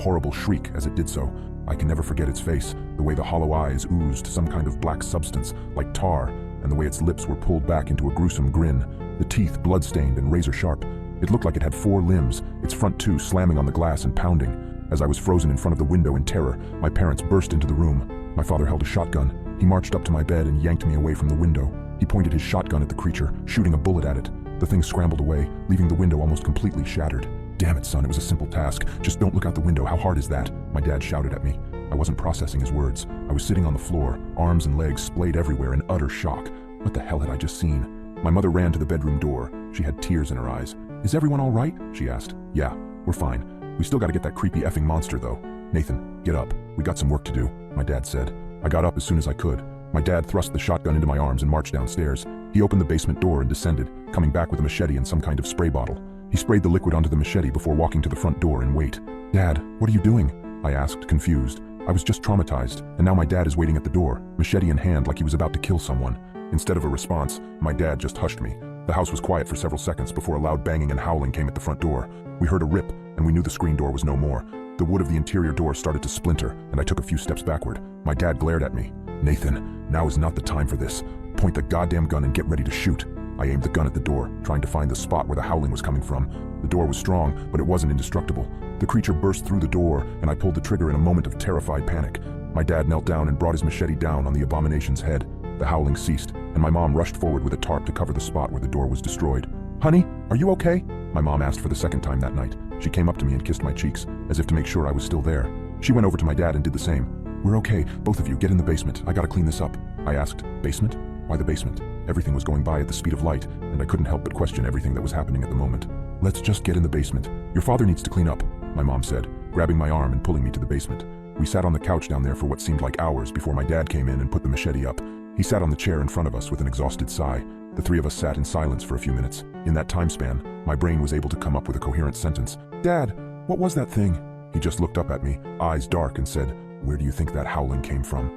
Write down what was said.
horrible shriek as it did so. I can never forget its face, the way the hollow eyes oozed some kind of black substance, like tar, and the way its lips were pulled back into a gruesome grin, the teeth blood-stained and razor-sharp. It looked like it had 4 limbs, its front 2 slamming on the glass and pounding. As I was frozen in front of the window in terror, my parents burst into the room. My father held a shotgun. He marched up to my bed and yanked me away from the window. He pointed his shotgun at the creature, shooting a bullet at it. The thing scrambled away, leaving the window almost completely shattered. "Damn it, son, it was a simple task. Just don't look out the window. How hard is that?" my dad shouted at me. I wasn't processing his words. I was sitting on the floor, arms and legs splayed everywhere in utter shock. What the hell had I just seen? My mother ran to the bedroom door. She had tears in her eyes. "Is everyone all right?" she asked. "Yeah, we're fine. We still gotta get that creepy effing monster, though." "Nathan, get up. We got some work to do," my dad said. I got up as soon as I could. My dad thrust the shotgun into my arms and marched downstairs. He opened the basement door and descended, coming back with a machete and some kind of spray bottle. He sprayed the liquid onto the machete before walking to the front door and wait. "Dad, what are you doing?" I asked, confused. I was just traumatized, and now my dad is waiting at the door, machete in hand like he was about to kill someone. Instead of a response, my dad just hushed me. The house was quiet for several seconds before a loud banging and howling came at the front door. We heard a rip, and we knew the screen door was no more. The wood of the interior door started to splinter, and I took a few steps backward. My dad glared at me. "Nathan, now is not the time for this. Point the goddamn gun and get ready to shoot." I aimed the gun at the door, trying to find the spot where the howling was coming from. The door was strong, but it wasn't indestructible. The creature burst through the door, and I pulled the trigger in a moment of terrified panic. My dad knelt down and brought his machete down on the abomination's head. The howling ceased, and my mom rushed forward with a tarp to cover the spot where the door was destroyed. "Honey, are you okay?" my mom asked for the second time that night. She came up to me and kissed my cheeks, as if to make sure I was still there. She went over to my dad and did the same. "We're okay, both of you, get in the basement. I gotta clean this up." I asked, "Basement? Why the basement?" Everything was going by at the speed of light, and I couldn't help but question everything that was happening at the moment. "Let's just get in the basement. Your father needs to clean up," my mom said, grabbing my arm and pulling me to the basement. We sat on the couch down there for what seemed like hours before my dad came in and put the machete up. He sat on the chair in front of us with an exhausted sigh. The 3 of us sat in silence for a few minutes. In that time span, my brain was able to come up with a coherent sentence. "Dad, what was that thing?" He just looked up at me, eyes dark, and said, "Where do you think that howling came from?"